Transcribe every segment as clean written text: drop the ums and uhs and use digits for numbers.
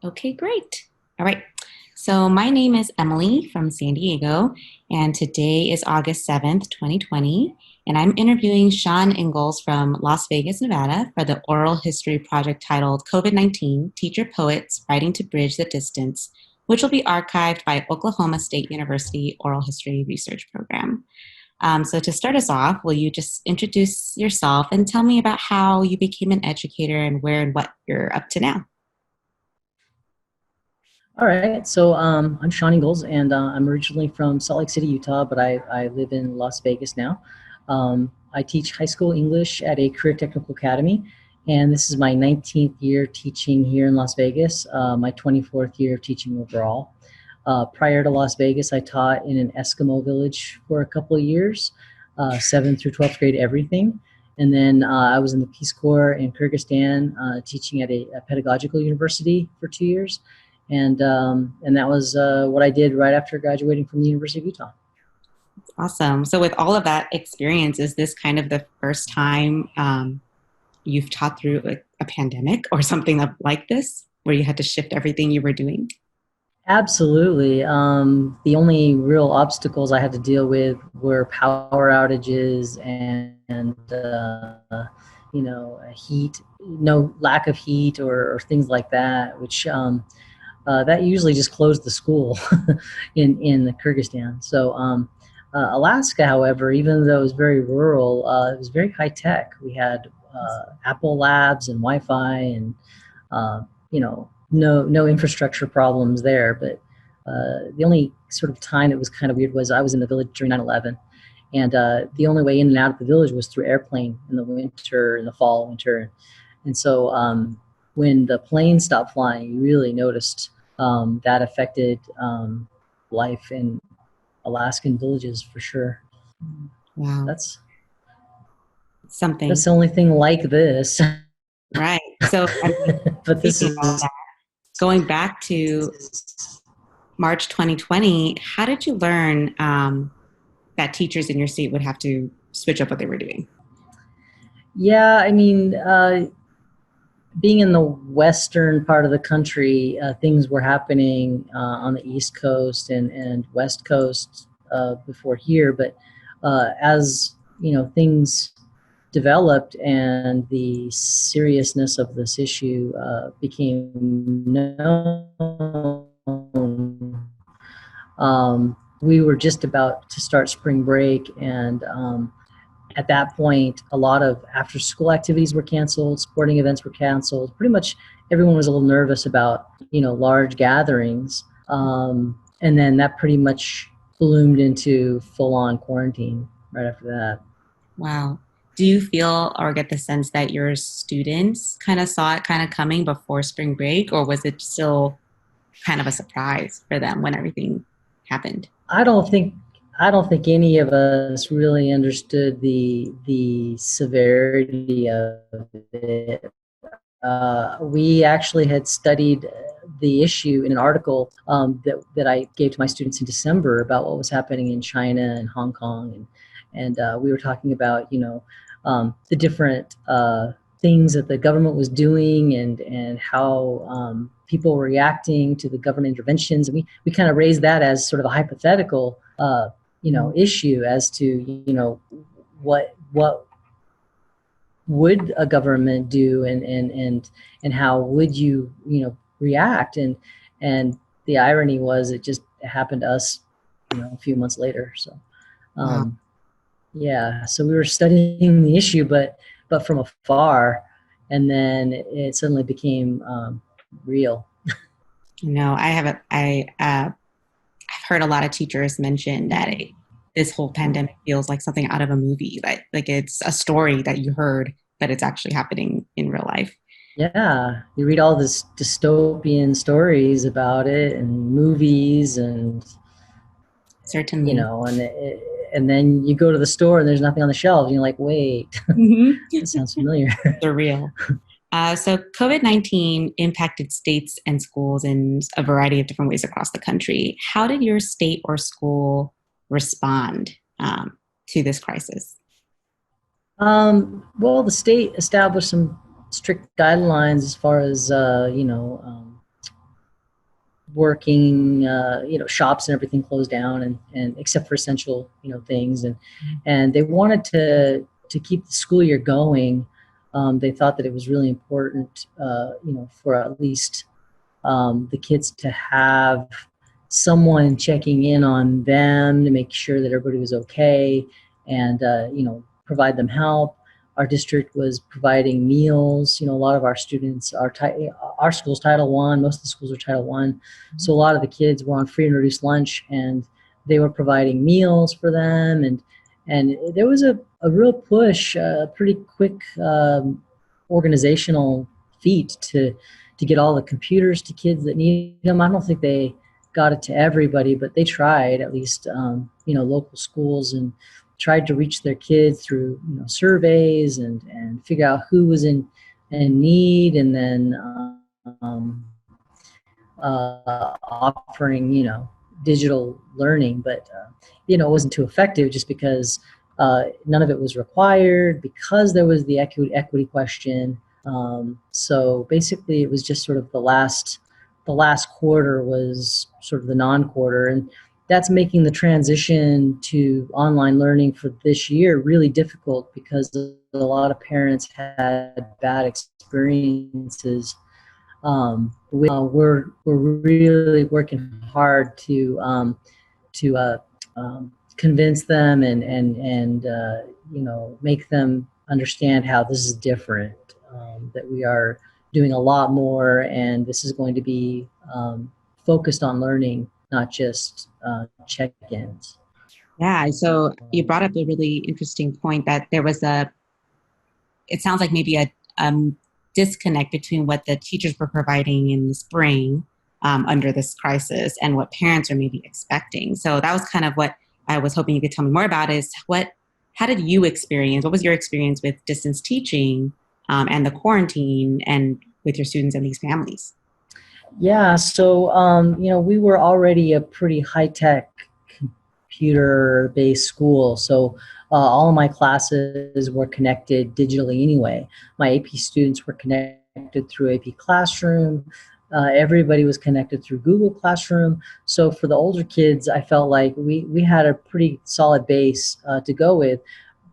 Okay, great. All right. So my name is Emily from San Diego, and today is August 7th, 2020, and I'm interviewing Shaun Ingalls from Las Vegas, Nevada for the oral history project titled COVID-19 Teacher Poets Writing to Bridge the Distance, which will be archived by Oklahoma State University Oral History Research Program. So to start us off, will you just introduce yourself and tell me about how you became an educator and where and what you're up to now? All right, so I'm Shaun Ingalls, and I'm originally from Salt Lake City, Utah, but I live in Las Vegas now. I teach high school English at a career technical academy, and this is my 19th year teaching here in Las Vegas, my 24th year of teaching overall. Prior to Las Vegas, I taught in an Eskimo village for a couple of years, 7th through 12th grade everything. And then I was in the Peace Corps in Kyrgyzstan, teaching at a pedagogical university for 2 years. And that was what I did right after graduating from the University of Utah. Awesome. So, with all of that experience, is this kind of the first time you've taught through a pandemic or something like this, where you had to shift everything you were doing? Absolutely. The only real obstacles I had to deal with were power outages and heat, no lack of heat or things like that, which that usually just closed the school in the Kyrgyzstan. So Alaska, however, even though it was very rural, it was very high tech. We had Apple Labs and Wi-Fi, and no infrastructure problems there. But the only sort of time that was kind of weird was I was in the village during 9/11, and the only way in and out of the village was through airplane in the winter, in the fall, winter, and so when the planes stopped flying, you really noticed that affected life in Alaskan villages for sure. Wow. That's Something. that's the only thing like this. Right. So, I mean, But this speaking about is that, going back to March 2020, how did you learn that teachers in your state would have to switch up what they were doing? yeah. I mean, being in the western part of the country, things were happening on the East Coast and West Coast before here. But as things developed and the seriousness of this issue became known, we were just about to start spring break, and at that point, a lot of after school activities were canceled, sporting events were canceled. Pretty much everyone was a little nervous about, large gatherings. And then that pretty much bloomed into full on quarantine right after that. Wow. Do you feel or get the sense that your students kind of saw it kind of coming before spring break, or was it still kind of a surprise for them when everything happened? I don't think I don't think any of us really understood the severity of it. We actually had studied the issue in an article that I gave to my students in December about what was happening in China and Hong Kong, and we were talking about the different things that the government was doing and how people were reacting to the government interventions. And we kind of raised that as sort of a hypothetical issue as to what would a government do and how would you react, and the irony was it just happened to us a few months later. So Wow. yeah, so we were studying the issue but from afar, and then it suddenly became real. No, I haven't. I've heard a lot of teachers mention that this whole pandemic feels like something out of a movie, like it's a story that you heard, but it's actually happening in real life. Yeah, you read all this dystopian stories about it and movies, and Certainly. and then you go to the store and there's nothing on the shelves and you're like, wait, Hmm. that sounds familiar. Surreal. So COVID-19 impacted states and schools in a variety of different ways across the country. How did your state or school respond to this crisis? Well, the state established some strict guidelines as far as working, shops and everything closed down, and except for essential, things, and they wanted to keep the school year going. They thought that it was really important, for at least the kids to have someone checking in on them to make sure that everybody was okay, and provide them help. Our district was providing meals. A lot of our students are our school's Title One. Most of the schools are Title One, so a lot of the kids were on free and reduced lunch, and they were providing meals for them, and there was a real push, a pretty quick organizational feat to get all the computers to kids that need them. I don't think they got it to everybody, but they tried, at least, local schools, and tried to reach their kids through, surveys, and figure out who was in need, and then offering, digital learning. But, it wasn't too effective, just because none of it was required, because there was the equity question. So basically, it was just sort of the last quarter was sort of the non-quarter, and that's making the transition to online learning for this year really difficult, because a lot of parents had bad experiences. We're really working hard to convince them, and make them understand how this is different. That we are doing a lot more, and this is going to be focused on learning, not just check-ins. Yeah. So you brought up a really interesting point that there was it sounds like maybe a disconnect between what the teachers were providing in the spring under this crisis and what parents are maybe expecting. So that was kind of what I was hoping you could tell me more about, is how did you experience, what was your experience with distance teaching and the quarantine, and with your students and these families? Yeah, so we were already a pretty high-tech computer-based school, so all of my classes were connected digitally anyway. My AP students were connected through AP Classroom. Everybody was connected through Google Classroom. So for the older kids, I felt like we had a pretty solid base to go with,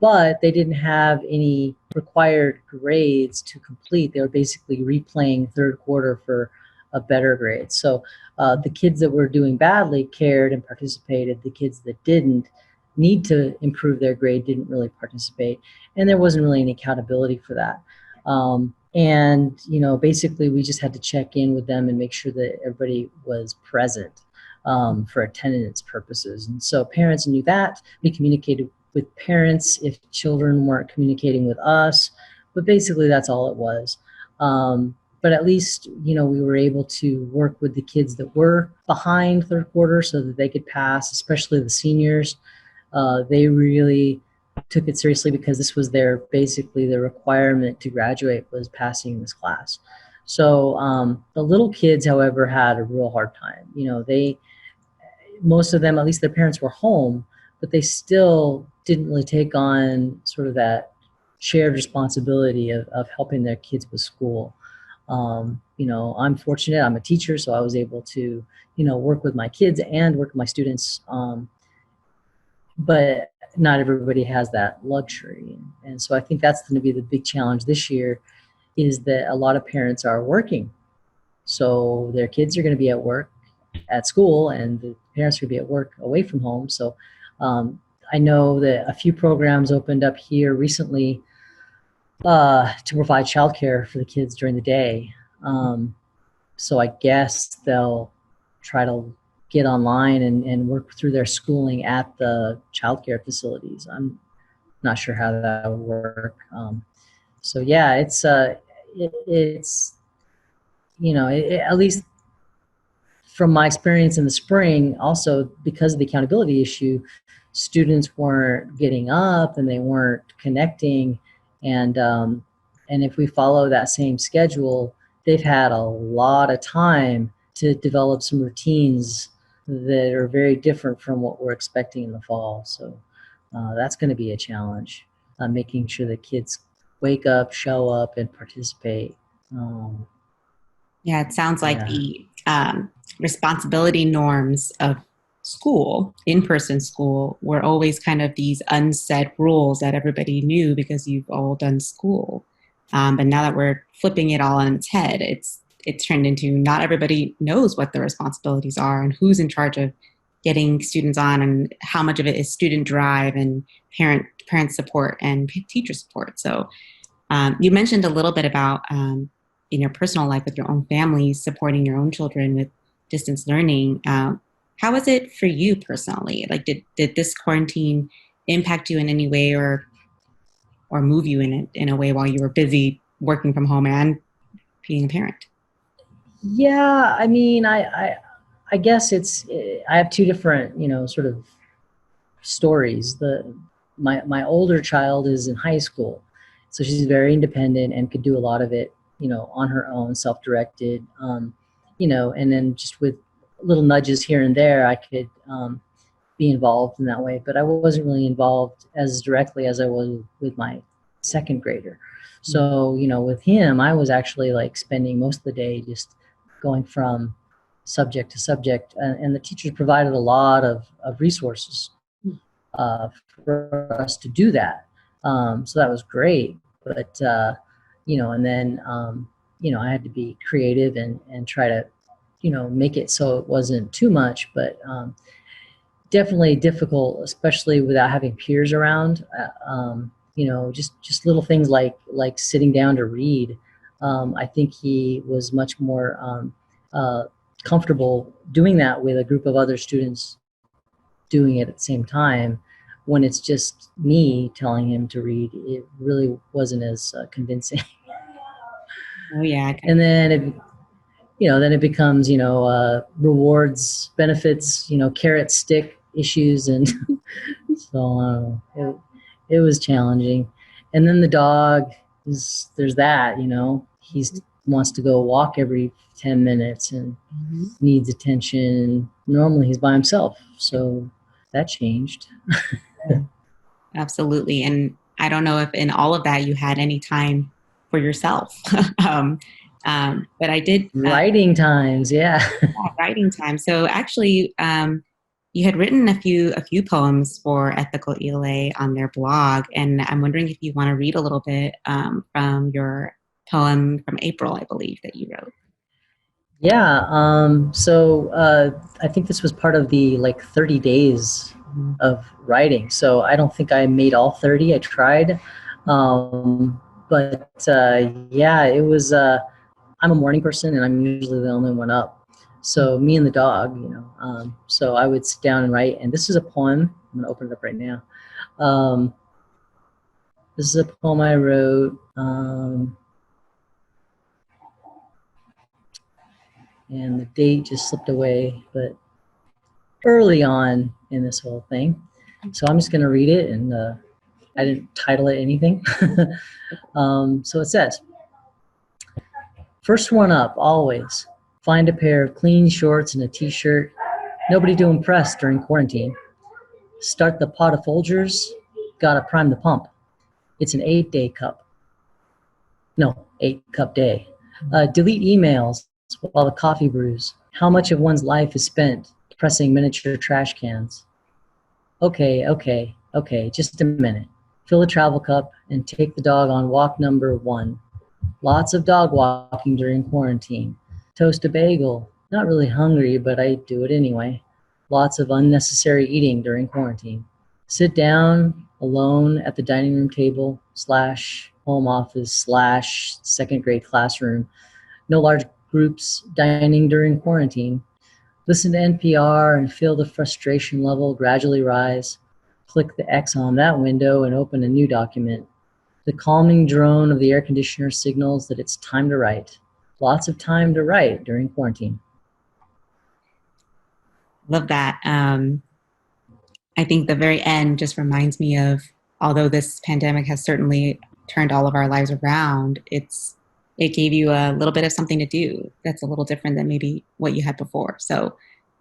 but they didn't have any required grades to complete. They were basically replaying third quarter for a better grade. So the kids that were doing badly cared and participated. The kids that didn't need to improve their grade didn't really participate, and there wasn't really any accountability for that. And basically, we just had to check in with them and make sure that everybody was present for attendance purposes. And so parents knew that. We communicated with parents if children weren't communicating with us, but basically that's all it was. But at least, we were able to work with the kids that were behind third quarter so that they could pass, especially the seniors. They really took it seriously, because this was basically the requirement to graduate, was passing this class. So the little kids, however, had a real hard time. Most of them, at least their parents were home, but they still didn't really take on sort of that shared responsibility of helping their kids with school. I'm fortunate, I'm a teacher, so I was able to, work with my kids and work with my students. But not everybody has that luxury. And so I think that's going to be the big challenge this year, is that a lot of parents are working. So their kids are going to be at work at school, and the parents are going to be at work away from home. So I know that a few programs opened up here recently to provide childcare for the kids during the day. So I guess they'll try to get online and work through their schooling at the childcare facilities. I'm not sure how that would work. So yeah, it's at least from my experience in the spring, also because of the accountability issue, students weren't getting up and they weren't connecting, and if we follow that same schedule, they've had a lot of time to develop some routines that are very different from what we're expecting in the fall. So that's going to be a challenge, making sure that kids wake up, show up, and participate. Yeah, it sounds like Yeah. responsibility norms of school, in-person school, were always kind of these unsaid rules that everybody knew because you've all done school. But now that we're flipping it all on its head, it's turned into not everybody knows what the responsibilities are and who's in charge of getting students on and how much of it is student drive and parent support and teacher support. So you mentioned a little bit about in your personal life with your own family, supporting your own children with distance learning. How was it for you personally? Like, did this quarantine impact you in any way, or move you in a way while you were busy working from home and being a parent? Yeah, I mean, I guess I have two different, sort of stories. My older child is in high school, so she's very independent and could do a lot of it, on her own, self-directed. And then just with little nudges here and there, I could be involved in that way. But I wasn't really involved as directly as I was with my second grader. So, with him, I was actually like spending most of the day just going from subject to subject, and the teachers provided a lot of resources for us to do that. So that was great. But, and then, I had to be creative and try to, make it so it wasn't too much, but definitely difficult, especially without having peers around. Just little things like sitting down to read. I think he was much more comfortable doing that with a group of other students doing it at the same time. When it's just me telling him to read, it really wasn't as convincing. Oh yeah. And then it becomes, rewards, benefits, carrot stick issues. And so it was challenging. And then the dog there's that, he wants to go walk every 10 minutes and needs attention. Normally he's by himself. So that changed. Absolutely. And I don't know if in all of that you had any time for yourself. um, but I did Writing times, yeah. writing time. So actually, you had written a few poems for Ethical ELA on their blog, and I'm wondering if you want to read a little bit from your poem from April, I believe that you wrote. Yeah. I think this was part of the like 30 days of writing. So I don't think I made all 30. I tried. But yeah, it was, I'm a morning person and I'm usually the only one up. So me and the dog, so I would sit down and write. And this is a poem. I'm going to open it up right now. This is a poem I wrote. And the date just slipped away, but early on in this whole thing. So I'm just going to read it, and I didn't title it anything. So it says, first one up, always. Find a pair of clean shorts and a t-shirt. Nobody to impress during quarantine. Start the pot of Folgers. Gotta prime the pump. It's an 8-day cup. No, 8-cup day. Delete emails while the coffee brews. How much of one's life is spent pressing miniature trash cans? Okay, just a minute. Fill a travel cup and take the dog on walk number 1. Lots of dog walking during quarantine. Toast a bagel. Not really hungry, but I do it anyway. Lots of unnecessary eating during quarantine. Sit down alone at the dining room table / home office / second grade classroom. No large groups dining during quarantine. Listen to NPR and feel the frustration level gradually rise. Click the X on that window and open a new document. The calming drone of the air conditioner signals that it's time to write. Lots of time to write during quarantine. Love that. I think the very end just reminds me of, although this pandemic has certainly turned all of our lives around, it gave you a little bit of something to do that's a little different than maybe what you had before. So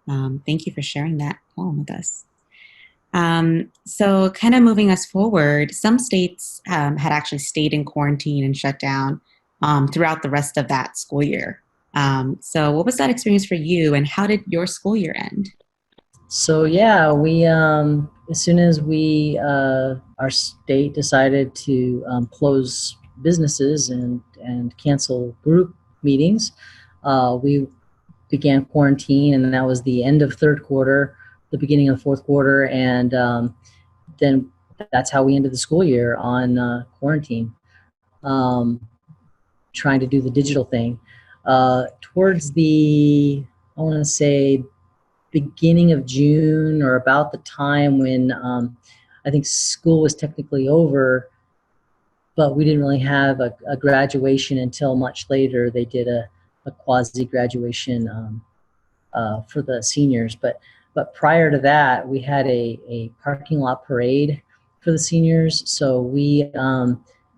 thank you for sharing that poem with us. So kind of moving us forward, some states had actually stayed in quarantine and shut down throughout the rest of that school year. So what was that experience for you, and how did your school year end? So yeah, we as soon as we our state decided to close businesses and cancel group meetings, we began quarantine, and that was the end of third quarter, the beginning of the fourth quarter, and then that's how we ended the school year on quarantine, um, trying to do the digital thing. Towards the, I want to say, beginning of June, or about the time when I think school was technically over, but we didn't really have a graduation until much later. They did a quasi graduation for the seniors. But prior to that, we had a parking lot parade for the seniors. So we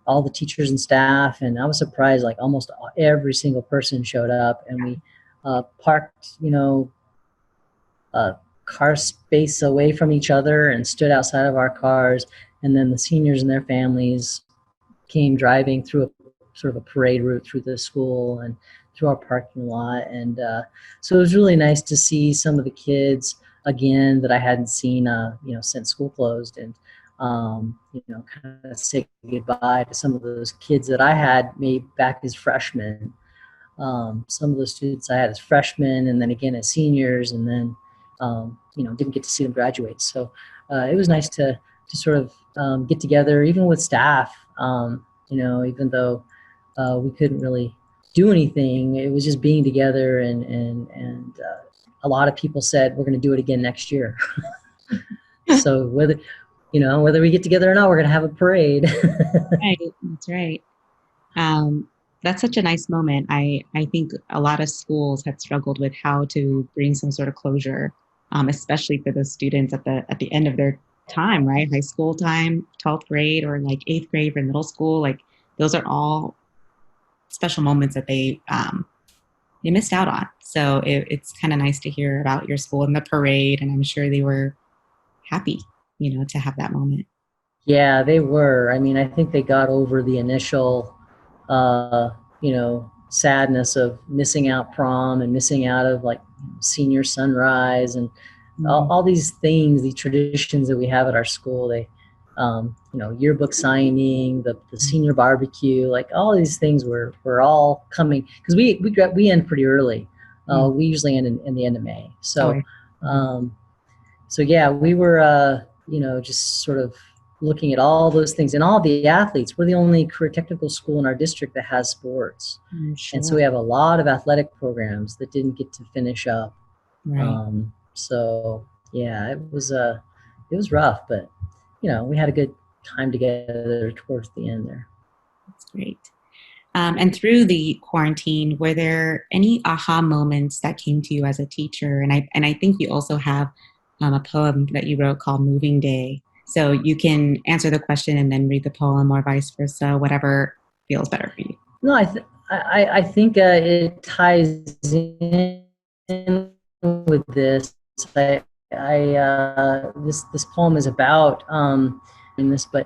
all the teachers and staff, and I was surprised, like almost every single person showed up, and we parked, a car space away from each other and stood outside of our cars, and then the seniors and their families came driving through a sort of a parade route through the school and through our parking lot. And so it was really nice to see some of the kids again that I hadn't seen, since school closed, and kind of say goodbye to some of those kids that I had made back as freshmen. Some of the students I had as freshmen, and then again as seniors, and then didn't get to see them graduate. So it was nice to sort of get together, even with staff. Even though we couldn't really do anything, it was just being together, and a lot of people said we're going to do it again next year. So whether we get together or not, we're going to have a parade. Right, that's right. Um, that's such a nice moment. I think a lot of schools had struggled with how to bring some sort of closure, especially for the students at the end of their time, right? High school time, 12th grade, or like eighth grade for middle school. Like those are all special moments that they missed out on. So it's kind of nice to hear about your school and the parade, and I'm sure they were happy, to have that moment. Yeah, they were. I mean, I think they got over the initial, sadness of missing out prom and missing out of like senior sunrise and Mm, all these things, these traditions that we have at our school. They, yearbook signing, the senior barbecue, like all these things were all coming because we end pretty early. mm. We usually end in the end of May. Oh, So, mhm. um, so yeah, we were, just sort of looking at all those things, and all the athletes. We're the only career technical school in our district that has sports, I'm and so sure. we have a lot of athletic programs that didn't get to finish up. Right. So yeah, it was rough, but we had a good time together towards the end there. That's great. And through the quarantine, were there any aha moments that came to you as a teacher? And I think you also have a poem that you wrote called "Moving Day." So you can answer the question and then read the poem, or vice versa, whatever feels better for you. No, I think it ties in with this. This poem is about in this, but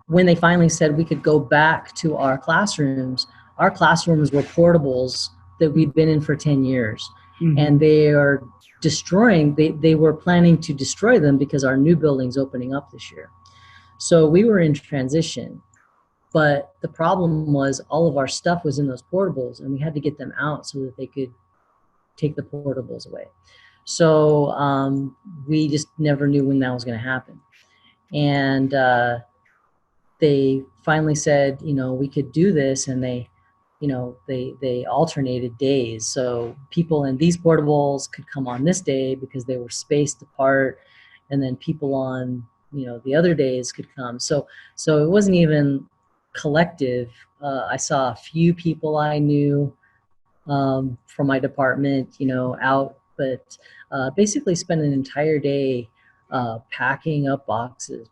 when they finally said we could go back to our classrooms were portables that we'd been in for 10 years, and Mm-hmm. they are destroying. They were planning to destroy them because our new building's opening up this year. So we were in transition, but the problem was all of our stuff was in those portables, and we had to get them out so that they could take the portables away. So we just never knew when that was going to happen. And they finally said, we could do this, and they alternated days. So people in these portables could come on this day because they were spaced apart, and then people on the other days could come. So it wasn't even collective. I saw a few people I knew from my department, out, but basically spent an entire day packing up boxes,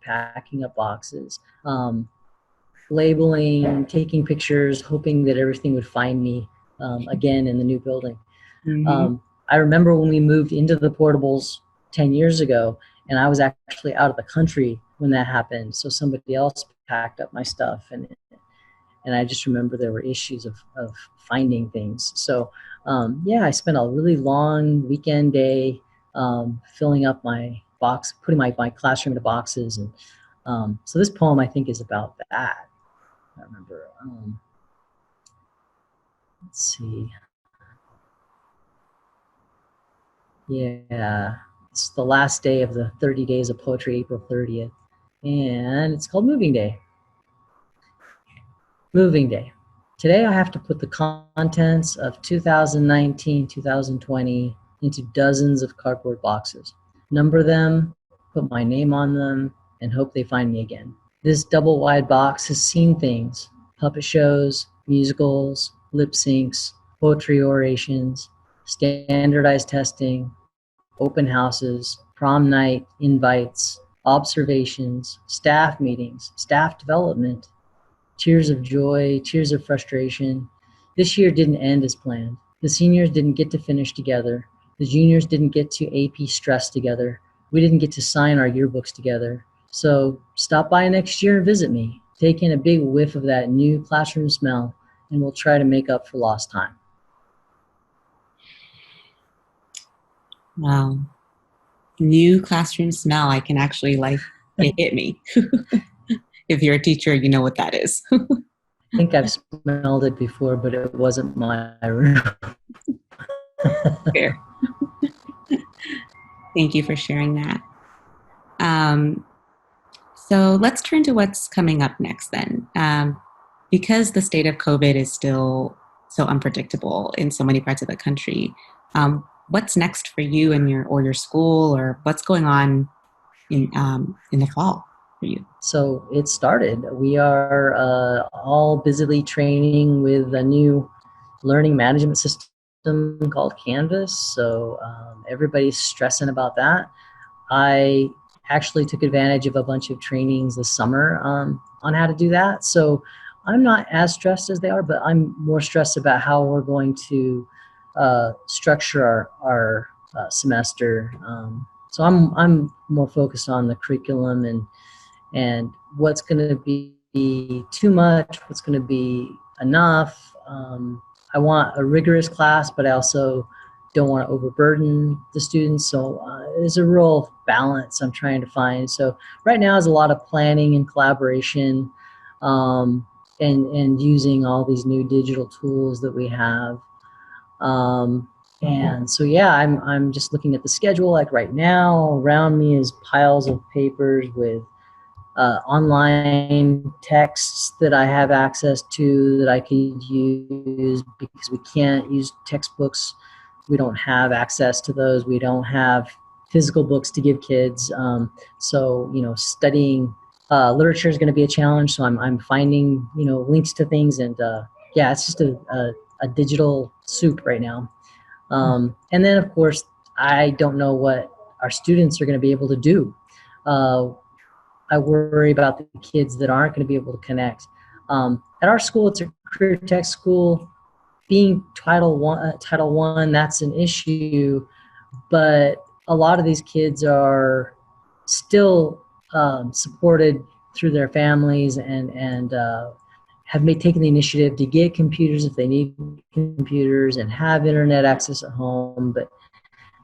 labeling, taking pictures, hoping that everything would find me again in the new building. Mm-hmm. I remember when we moved into the portables 10 years ago, and I was actually out of the country when that happened. So somebody else packed up my stuff, and I just remember there were issues of finding things. So yeah, I spent a really long weekend day filling up my box, putting my classroom into boxes. And so this poem, I think, is about that. I remember. Let's see. Yeah, it's the last day of the 30 days of poetry, April 30th. And it's called Moving Day. Moving Day. Today I have to put the contents of 2019, 2020 into dozens of cardboard boxes. Number them, put my name on them, and hope they find me again. This double wide box has seen things: puppet shows, musicals, lip syncs, poetry orations, standardized testing, open houses, prom night, invites, observations, staff meetings, staff development, tears of joy, tears of frustration. This year didn't end as planned. The seniors didn't get to finish together. The juniors didn't get to AP stress together. We didn't get to sign our yearbooks together. So stop by next year and visit me. Take in a big whiff of that new classroom smell, and we'll try to make up for lost time. Wow. New classroom smell. I can actually it hit me. If you're a teacher, you know what that is. I think I've smelled it before, but it wasn't my room. Fair. Thank you for sharing that. So let's turn to what's coming up next then. Because the state of COVID is still so unpredictable in so many parts of the country, what's next for you and your school, or what's going on in the fall for you? So it started. We are all busily training with a new learning management system called Canvas. So everybody's stressing about that. I actually took advantage of a bunch of trainings this summer on how to do that. So I'm not as stressed as they are, but I'm more stressed about how we're going to structure our semester. So I'm more focused on the curriculum and what's going to be too much, what's going to be enough. I want a rigorous class, but I also don't want to overburden the students. So there's a real balance I'm trying to find. So right now is a lot of planning and collaboration, and using all these new digital tools that we have. And so, yeah, I'm just looking at the schedule. Like right now, around me is piles of papers with online texts that I have access to that I could use because we can't use textbooks. We don't have access to those. We don't have physical books to give kids. So, studying literature is going to be a challenge. So I'm finding, links to things. And yeah, it's just a digital soup right now. And then, of course, I don't know what our students are going to be able to do. I worry about the kids that aren't going to be able to connect. At our school, it's a career tech school. Being Title I, that's an issue, but a lot of these kids are still supported through their families and have taken the initiative to get computers if they need computers and have internet access at home, but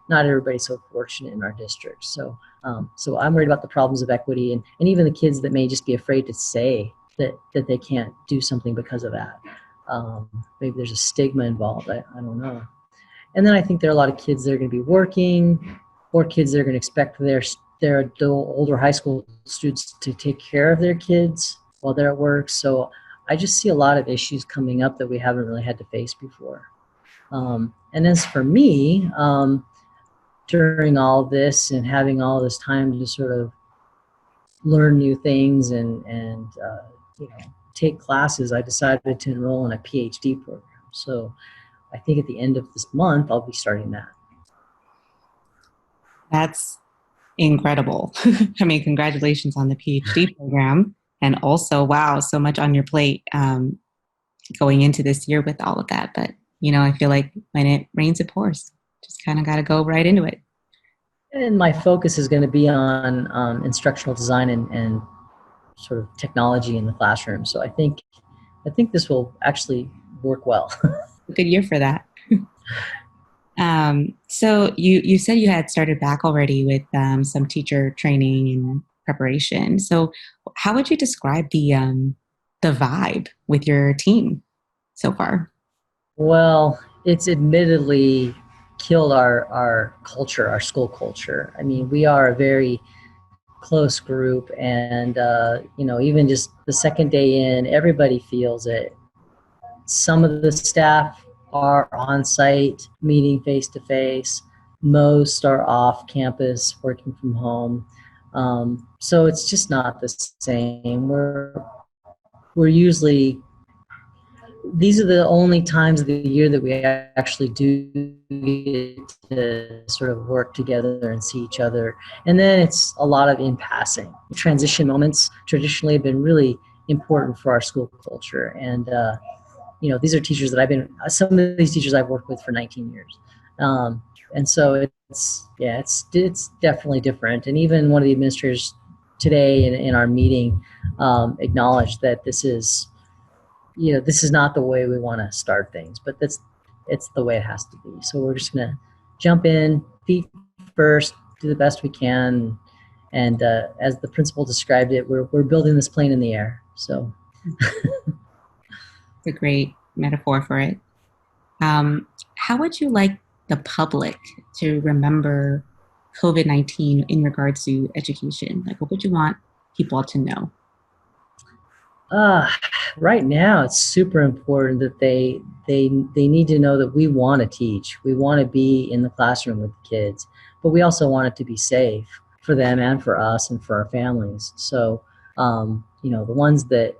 not everybody's so fortunate in our district. So I'm worried about the problems of equity and even the kids that may just be afraid to say that they can't do something because of that. Maybe there's a stigma involved. I don't know. And then I think there are a lot of kids that are going to be working, or kids that are going to expect their adult, older high school students to take care of their kids while they're at work. So I just see a lot of issues coming up that we haven't really had to face before. And as for me, during all this and having all this time to sort of learn new things and take classes, I decided to enroll in a PhD program. So I think at the end of this month, I'll be starting that. That's incredible. I mean, congratulations on the PhD program. And also, wow, so much on your plate going into this year with all of that. But, I feel like when it rains, it pours. Just kind of got to go right into it. And my focus is going to be on instructional design and sort of technology in the classroom. So I think I think this will actually work well. Good year for that. So you said you had started back already with some teacher training and preparation. So how would you describe the vibe with your team so far? Well, it's admittedly killed our culture, our school culture. I mean, we are a very close group, and even just the second day in, everybody feels it. Some of the staff are on site, meeting face to face. Most are off campus, working from home. So it's just not the same. We're usually these are the only times of the year that we actually do get to sort of work together and see each other. And then it's a lot of in passing. Transition moments traditionally have been really important for our school culture. And, these are teachers that some of these teachers I've worked with for 19 years. And so it's definitely different. And even one of the administrators today in our meeting acknowledged that this is not the way we want to start things, but it's the way it has to be. So we're just gonna jump in, feet first, do the best we can, and as the principal described it, we're building this plane in the air. So It's a great metaphor for it. How would you like the public to remember COVID-19 in regards to education? Like, what would you want people to know? uh, right now it's super important that they need to know that we want to teach, we want to be in the classroom with the kids, but we also want it to be safe for them and for us and for our families. So the ones that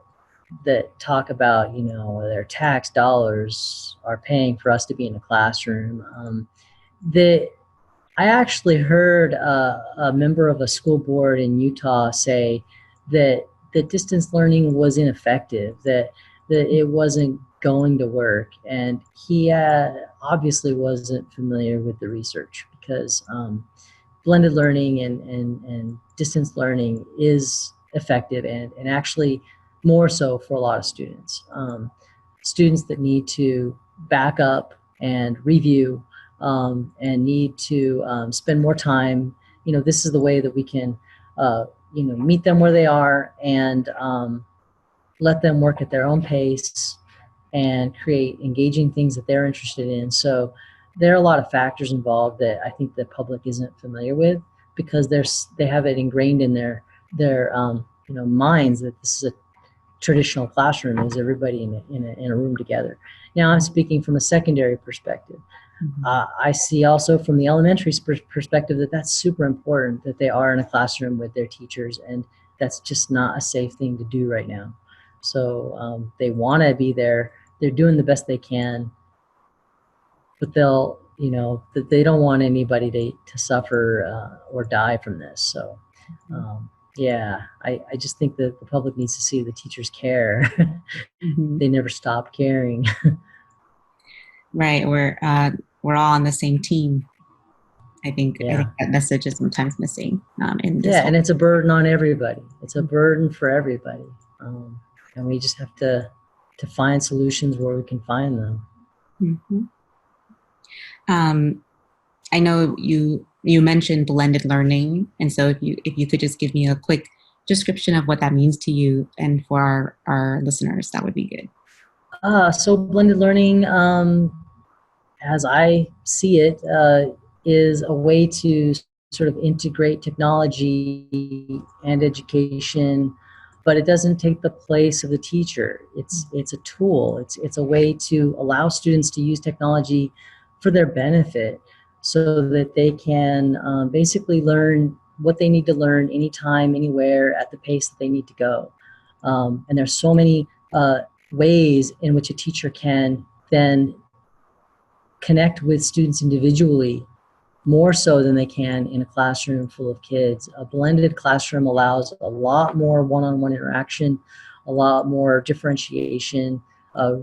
talk about their tax dollars are paying for us to be in a classroom. The I actually heard a member of a school board in Utah say that distance learning was ineffective, that it wasn't going to work, and he obviously wasn't familiar with the research because blended learning and distance learning is effective and actually more so for a lot of students. Students that need to back up and review and need to spend more time. This is the way that we can, meet them where they are and let them work at their own pace and create engaging things that they're interested in. So there are a lot of factors involved that I think the public isn't familiar with because they have it ingrained in their minds that this is a traditional classroom, is everybody in a room together. Now I'm speaking from a secondary perspective. I see also from the elementary perspective that that's super important, that they are in a classroom with their teachers, and that's just not a safe thing to do right now. So they want to be there. They're doing the best they can, but that they don't want anybody to suffer or die from this. So I just think that the public needs to see the teachers care. Mm-hmm. They never stop caring. Right. We're all on the same team. I think Yeah. that message is sometimes missing in this Yeah, whole. and it's a burden on everybody. It's a burden for everybody, and we just have to find solutions where we can find them. Mhm. Um, I know you mentioned blended learning, and so if you could just give me a quick description of what that means to you and for our listeners, that would be good. So blended learning, as I see it, is a way to sort of integrate technology and education, but it doesn't take the place of the teacher. It's a tool. It's a way to allow students to use technology for their benefit, so that they can basically learn what they need to learn anytime, anywhere, at the pace that they need to go. And there's so many ways in which a teacher can then connect with students individually more so than they can in a classroom full of kids. A blended classroom allows a lot more one-on-one interaction, a lot more differentiation,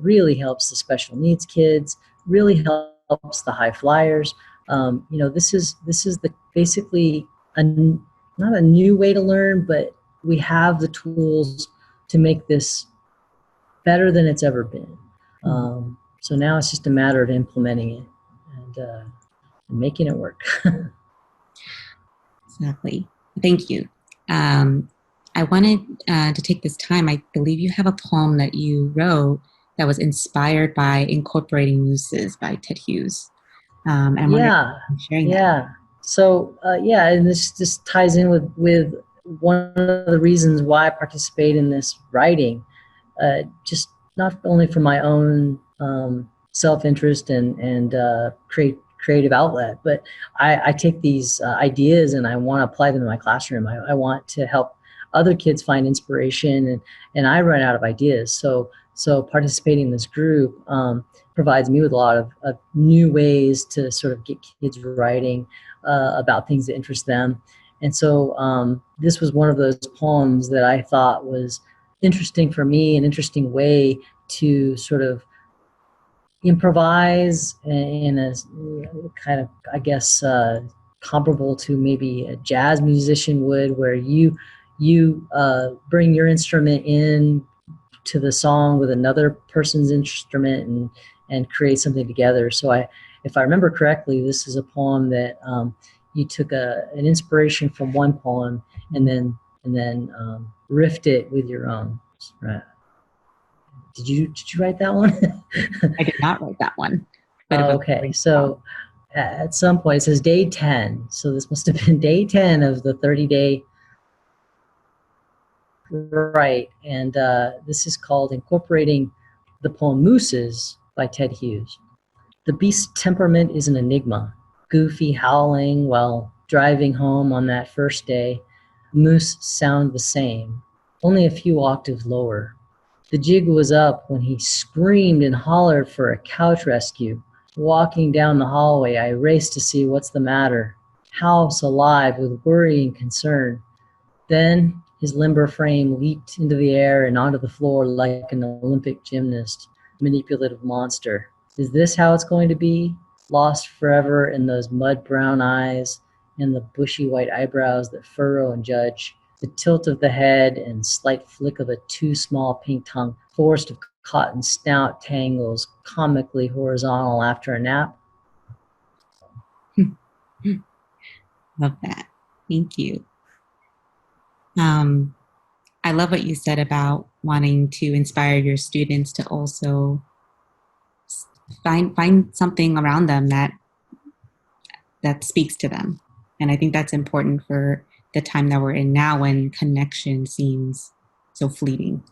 really helps the special needs kids, really helps the high flyers. This is the basically not a new way to learn, but we have the tools to make this better than it's ever been. Mhm. So now it's just a matter of implementing it and making it work. Exactly. Thank you. Um, I wanted to take this time. I believe you have a poem that you wrote that was inspired by incorporating mooses by Ted Hughes. And I'm wondering if Yeah, you mind sharing that. yeah. So yeah, and this ties in with one of the reasons why I participate in this writing, just not only for my own self-interest and creative outlet, but I take these ideas and I want to apply them in my classroom. I want to help other kids find inspiration, and I run out of ideas. So participating in this group provides me with a lot of new ways to sort of get kids writing about things that interest them. And so this was one of those poems that I thought was interesting for me, an interesting way to sort of improvise in a kind of, I guess, comparable to maybe a jazz musician would, where you bring your instrument in to the song with another person's instrument and create something together. So if I remember correctly, this is a poem that you took an inspiration from one poem and then riffed it with your own. Right. Did you write that one? I did not write that one, but it was a Okay, great song. so at some point it says day 10. So this must have been day 10 of the 30-day. Right, and this is called Incorporating the Poem Mooses by Ted Hughes. The beast's temperament is an enigma, goofy howling while driving home on that first day. Moose sound the same, only a few octaves lower. The jig was up when he screamed and hollered for a couch rescue. Walking down the hallway, I raced to see what's the matter. House alive with worry and concern. Then his limber frame leaped into the air and onto the floor like an Olympic gymnast, manipulative monster. Is this how it's going to be? Lost forever in those mud brown eyes and the bushy white eyebrows that furrow and judge, the tilt of the head and slight flick of a too small pink tongue, forest of cotton snout tangles comically horizontal after a nap. Love that. Thank you. Um, I love what you said about wanting to inspire your students to also find something around them that speaks to them. And I think that's important for the time that we're in now when connection seems so fleeting.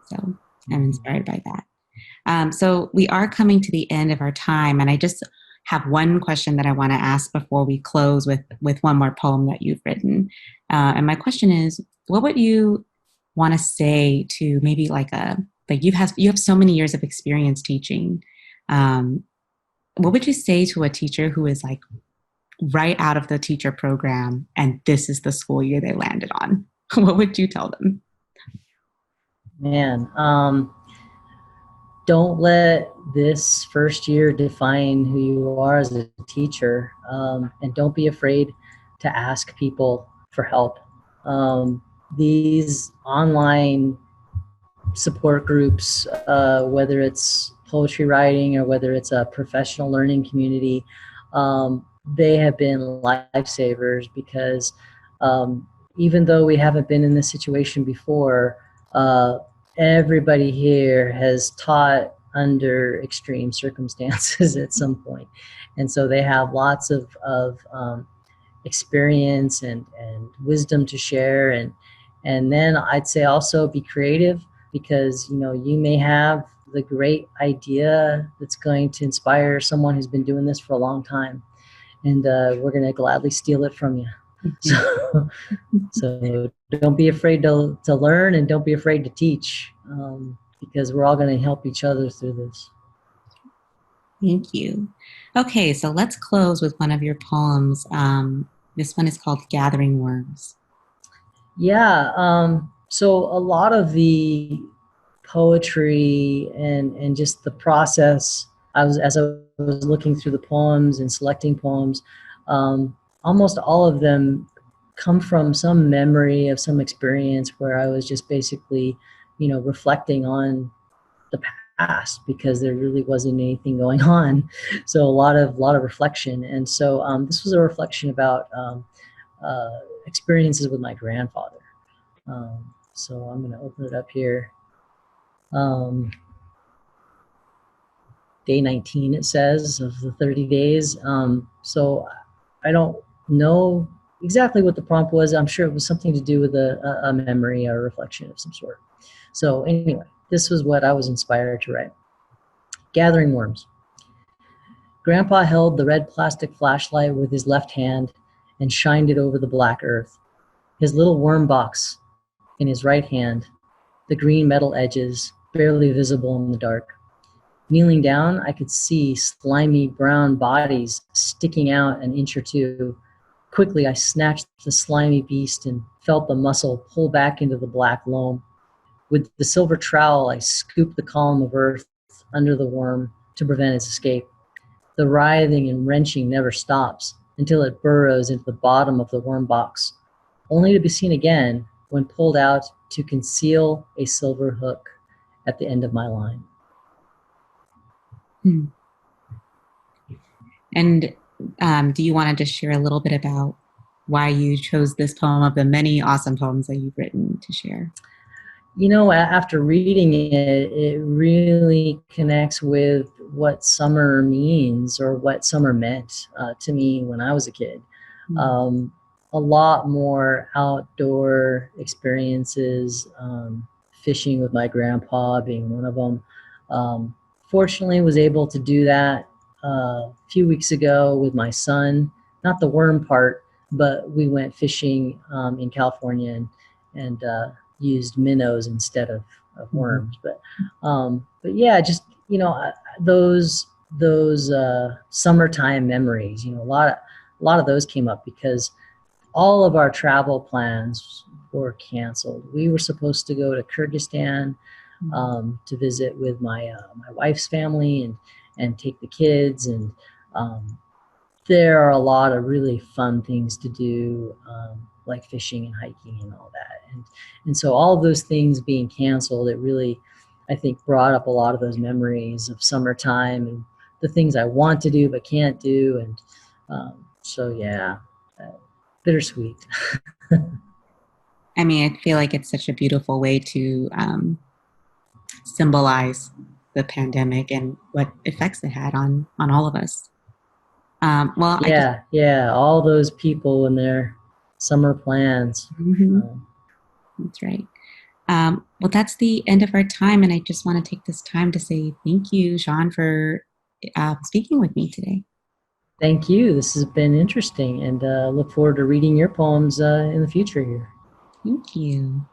So I'm inspired by that. So we are coming to the end of our time, and I just have one question that I want to ask before we close with one more poem that you've written. And my question is, what would you want to say to maybe like you have so many years of experience teaching. What would you say to a teacher who is like right out of the teacher program and this is the school year they landed on? What would you tell them? Man, don't let this first year define who you are as a teacher, and don't be afraid to ask people for help. These online support groups, whether it's poetry writing or whether it's a professional learning community, they have been lifesavers because even though we haven't been in this situation before, uh, everybody here has taught under extreme circumstances at some point. And so they have lots of experience and wisdom to share. And then I'd say also be creative because, you know, you may have the great idea that's going to inspire someone who's been doing this for a long time. And we're going to gladly steal it from you. So, so don't be afraid to learn and don't be afraid to teach because we're all going to help each other through this. Thank you. Okay, so let's close with one of your poems. This one is called Gathering Worms. Yeah. So a lot of the poetry and just the process, as I was looking through the poems and selecting poems, almost all of them come from some memory of some experience where I was just basically reflecting on the past, because there really wasn't anything going on. So a lot of reflection. And so this was a reflection about uh, experiences with my grandfather. So I'm going to open it up here. Um, Day 19, it says, of the 30 days. So I don't know exactly what the prompt was. I'm sure it was something to do with a memory or a reflection of some sort. So anyway, this was what I was inspired to write. Gathering worms. Grandpa held the red plastic flashlight with his left hand and shined it over the black earth. His little worm box in his right hand, the green metal edges barely visible in the dark. Kneeling down, I could see slimy brown bodies sticking out an inch or two. Quickly, I snatched the slimy beast and felt the muscle pull back into the black loam. With the silver trowel, I scooped the column of earth under the worm to prevent its escape. The writhing and wrenching never stops until it burrows into the bottom of the worm box, only to be seen again when pulled out to conceal a silver hook at the end of my line. Hmm. And do you want to just share a little bit about why you chose this poem of the many awesome poems that you've written to share? After reading it, it really connects with what summer means, or what summer meant to me when I was a kid. Um, a lot more outdoor experiences, fishing with my grandpa being one of them. Um, Fortunately, was able to do that a few weeks ago with my son. Not the worm part, but we went fishing in California, and used minnows instead of worms. But yeah, just those summertime memories. A lot of those came up because all of our travel plans were canceled. We were supposed to go to Kyrgyzstan to visit with my wife's family and take the kids, and um, there are a lot of really fun things to do, like fishing and hiking and all that. And so all of those things being canceled, it really, I think, brought up a lot of those memories of summertime and the things I want to do but can't do. And so, yeah, bittersweet. I mean, I feel like it's such a beautiful way to symbolize the pandemic and what effects it had on all of us. Well, I just Yeah, all those people and their summer plans. mhm, Um, that's right. Well, that's the end of our time, and I just want to take this time to say thank you, Shaun, for speaking with me today. Thank you. This has been interesting, and look forward to reading your poems in the future here. Thank you.